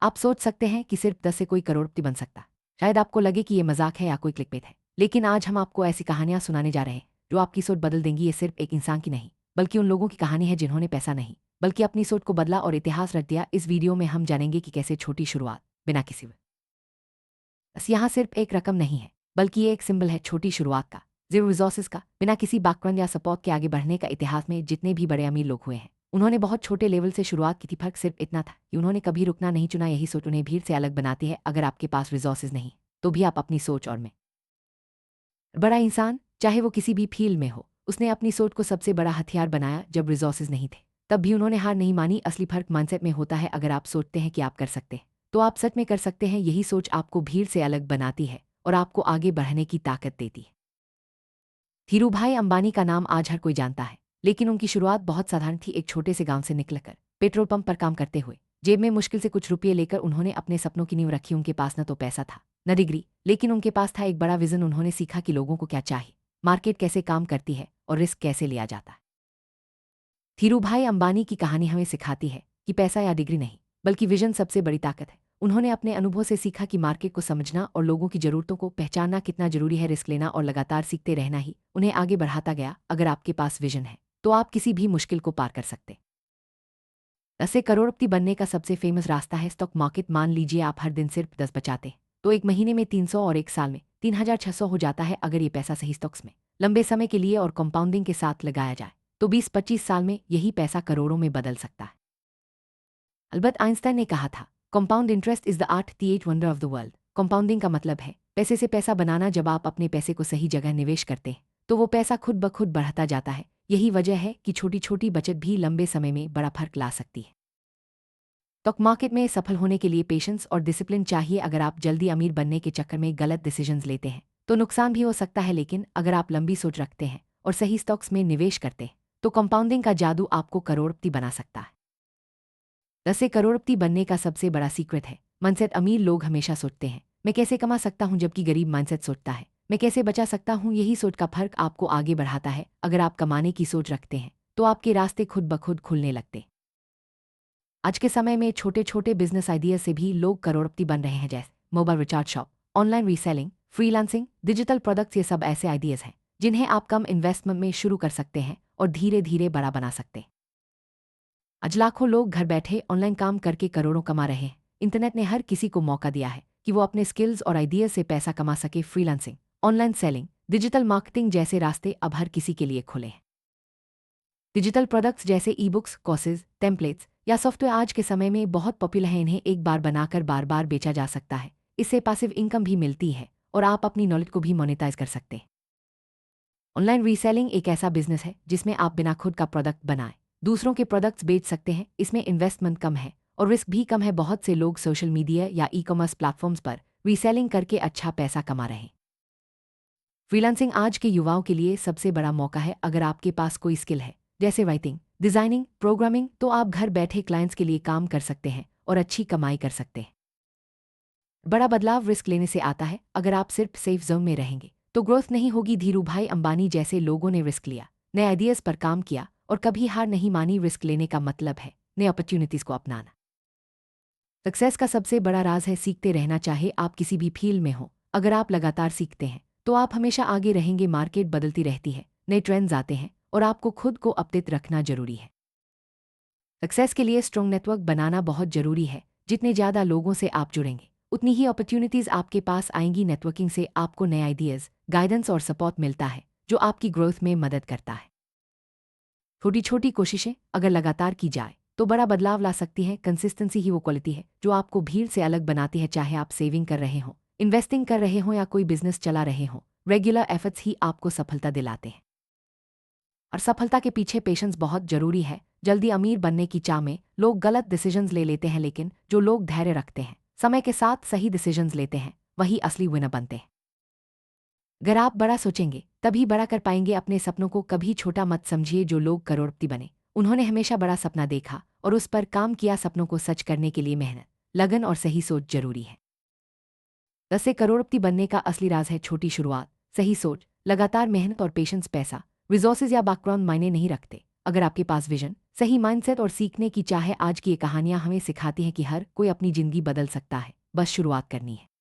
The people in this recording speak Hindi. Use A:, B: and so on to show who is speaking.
A: आप सोच सकते हैं कि सिर्फ 10 से कोई करोड़पति बन सकता। शायद आपको लगे कि ये मजाक है या कोई क्लिकबेट है, लेकिन आज हम आपको ऐसी कहानियां सुनाने जा रहे हैं जो आपकी सोच बदल देंगी। ये सिर्फ एक इंसान की नहीं, बल्कि उन लोगों की कहानी है जिन्होंने पैसा नहीं, बल्कि अपनी सोच को बदला और इतिहास रच दिया। इस वीडियो में हम जानेंगे कि कैसे छोटी शुरुआत बिना किसी बस यहाँ सिर्फ एक रकम नहीं है, बल्कि ये एक सिंबल है छोटी शुरुआत का, जीरो रिसोर्सेज का, बिना किसी बैकग्राउंड या सपोर्ट के आगे बढ़ने का। इतिहास में जितने भी बड़े अमीर लोग हुए हैं, उन्होंने बहुत छोटे लेवल से शुरुआत की थी। फर्क सिर्फ इतना था कि उन्होंने कभी रुकना नहीं चुना। यही सोच उन्हें भीड़ से अलग बनाती है। अगर आपके पास रिसोर्सेज नहीं तो भी आप अपनी सोच और में बड़ा इंसान, चाहे वो किसी भी फील्ड में हो, उसने अपनी सोच को सबसे बड़ा हथियार बनाया। जब रिसोर्सेज नहीं थे तब भी उन्होंने हार नहीं मानी। असली फर्क माइंडसेट में होता है। अगर आप सोचते हैं कि आप कर सकते हैं तो आप सच में कर सकते हैं। यही सोच आपको भीड़ से अलग बनाती है और आपको आगे बढ़ने की ताकत देती है। धीरूभाई अंबानी का नाम आज हर कोई जानता है, लेकिन उनकी शुरुआत बहुत साधारण थी। एक छोटे से गांव से निकलकर पेट्रोल पंप पर काम करते हुए जेब में मुश्किल से कुछ रुपये लेकर उन्होंने अपने सपनों की नींव रखी। उनके पास न तो पैसा था न डिग्री, लेकिन उनके पास था एक बड़ा विजन। उन्होंने सीखा कि लोगों को क्या चाहिए, मार्केट कैसे काम करती है और रिस्क कैसे लिया जाता है। धीरूभाई अंबानी की कहानी हमें सिखाती है कि पैसा या डिग्री नहीं, बल्कि विजन सबसे बड़ी ताकत है। उन्होंने अपने अनुभव से सीखा कि मार्केट को समझना और लोगों की जरूरतों को पहचानना कितना जरूरी है। रिस्क लेना और लगातार सीखते रहना ही उन्हें आगे बढ़ाता गया। अगर आपके पास विजन है तो आप किसी भी मुश्किल को पार कर सकते। ऐसे करोड़पति बनने का सबसे फेमस रास्ता है स्टॉक मार्केट। मान लीजिए आप हर दिन सिर्फ 10 बचाते तो एक महीने में 300 और एक साल में 3600 हो जाता है। अगर ये पैसा सही स्टॉक्स में लंबे समय के लिए और कंपाउंडिंग के साथ लगाया जाए तो 20-25 साल में यही पैसा करोड़ों में बदल सकता है। अल्बर्ट आइंस्टाइन ने कहा था, compound interest is the art the eight wonder of the world. Compounding का मतलब है पैसे से पैसा बनाना। जब आप अपने पैसे को सही जगह निवेश करते हैं तो वो पैसा खुद ब खुद बढ़ता जाता है। यही वजह है कि छोटी छोटी बचत भी लंबे समय में बड़ा फर्क ला सकती है। स्टॉक मार्केट में सफल होने के लिए पेशेंस और डिसिप्लिन चाहिए। अगर आप जल्दी अमीर बनने के चक्कर में गलत डिसीजंस लेते हैं तो नुकसान भी हो सकता है, लेकिन अगर आप लंबी सोच रखते हैं और सही स्टॉक्स में निवेश करते हैं तो कंपाउंडिंग का जादू आपको करोड़पति बना सकता है। 10 से करोड़पति बनने का सबसे बड़ा सीक्रेट है माइंडसेट। अमीर लोग हमेशा सोचते हैं मैं कैसे कमा सकता हूं, जबकि गरीब माइंडसेट सोचता है मैं कैसे बचा सकता हूं। यही सोच का फर्क आपको आगे बढ़ाता है। अगर आप कमाने की सोच रखते हैं तो आपके रास्ते खुद ब खुद खुलने लगते। आज के समय में छोटे छोटे बिजनेस आइडिया से भी लोग करोड़पति बन रहे हैं, जैसे mobile recharge shop, online reselling, freelancing, digital products. ये सब ऐसे आइडियाज हैं जिन्हें आप कम इन्वेस्टमेंट में शुरू कर सकते हैं और धीरे धीरे बड़ा बना सकते हैं। आज लाखों लोग घर बैठे ऑनलाइन काम करके करोड़ों कमा रहे हैं। इंटरनेट ने हर किसी को मौका दिया है कि वो अपने स्किल्स और आइडियाज से पैसा कमा सके। Freelancing, online selling, digital marketing जैसे रास्ते अब हर किसी के लिए खुले हैं। डिजिटल प्रोडक्ट्स जैसे ई बुक्स, कोर्सेज, टेम्पलेट्स या सॉफ्टवेयर आज के समय में बहुत पॉपुलर हैं। इन्हें एक बार बनाकर बार बार बेचा जा सकता है। इससे पैसिव इनकम भी मिलती है और आप अपनी नॉलेज को भी मोनेटाइज कर सकते हैं। ऑनलाइन रीसेलिंग एक ऐसा बिजनेस है जिसमें आप बिना खुद का प्रोडक्ट बनाए दूसरों के प्रोडक्ट्स बेच सकते हैं। इसमें इन्वेस्टमेंट कम है और रिस्क भी कम है। बहुत से लोग सोशल मीडिया या ई कॉमर्स प्लेटफॉर्म्स पर रीसेलिंग करके अच्छा पैसा कमा रहे हैं। फ्रीलांसिंग आज के युवाओं के लिए सबसे बड़ा मौका है। अगर आपके पास कोई स्किल है जैसे राइटिंग, डिजाइनिंग, प्रोग्रामिंग, तो आप घर बैठे क्लाइंट्स के लिए काम कर सकते हैं और अच्छी कमाई कर सकते हैं। बड़ा बदलाव रिस्क लेने से आता है। अगर आप सिर्फ सेफ जोन में रहेंगे तो ग्रोथ नहीं होगी। धीरूभाई अंबानी जैसे लोगों ने रिस्क लिया, नए आइडियाज पर काम किया और कभी हार नहीं मानी। रिस्क लेने का मतलब है नए अपॉर्चुनिटीज को अपनाना। सक्सेस का सबसे बड़ा राज है सीखते रहना। चाहे आप किसी भी फील्ड में हो, अगर आप लगातार सीखते हैं तो आप हमेशा आगे रहेंगे। मार्केट बदलती रहती है, नए ट्रेंड्स आते हैं और आपको खुद को अपडेट रखना जरूरी है। सक्सेस के लिए स्ट्रॉन्ग नेटवर्क बनाना बहुत जरूरी है। जितने ज़्यादा लोगों से आप जुड़ेंगे उतनी ही अपॉर्चुनिटीज आपके पास आएंगी। नेटवर्किंग से आपको नए आइडियाज, गाइडेंस और सपोर्ट मिलता है जो आपकी ग्रोथ में मदद करता है। छोटी छोटी कोशिशें अगर लगातार की जाए तो बड़ा बदलाव ला सकती हैं। कंसिस्टेंसी ही वो क्वालिटी है जो आपको भीड़ से अलग बनाती है। चाहे आप सेविंग कर रहे हो, इन्वेस्टिंग कर रहे हो या कोई बिजनेस चला रहे हो, रेगुलर एफर्ट्स ही आपको सफलता दिलाते हैं। और सफलता के पीछे पेशेंस बहुत जरूरी है। जल्दी अमीर बनने की चाह में लोग गलत डिसीजंस ले लेते हैं, लेकिन जो लोग धैर्य रखते हैं, समय के साथ सही डिसीजंस लेते हैं, वही असली विनर बनते हैं। अगर आप बड़ा सोचेंगे तभी बड़ा कर पाएंगे। अपने सपनों को कभी छोटा मत समझिए। जो लोग करोड़पति बने उन्होंने हमेशा बड़ा सपना देखा और उस पर काम किया। सपनों को सच करने के लिए मेहनत, लगन और सही सोच जरूरी है। 10 से करोड़पति बनने का असली राज है छोटी शुरुआत, सही सोच, लगातार मेहनत और पेशेंस। पैसा, रिसोर्सेज या बैकग्राउंड मायने नहीं रखते। अगर आपके पास विजन, सही माइंडसेट और सीखने की चाह है, आज की ये कहानियां हमें सिखाती हैं कि हर कोई अपनी जिंदगी बदल सकता है, बस शुरुआत करनी है।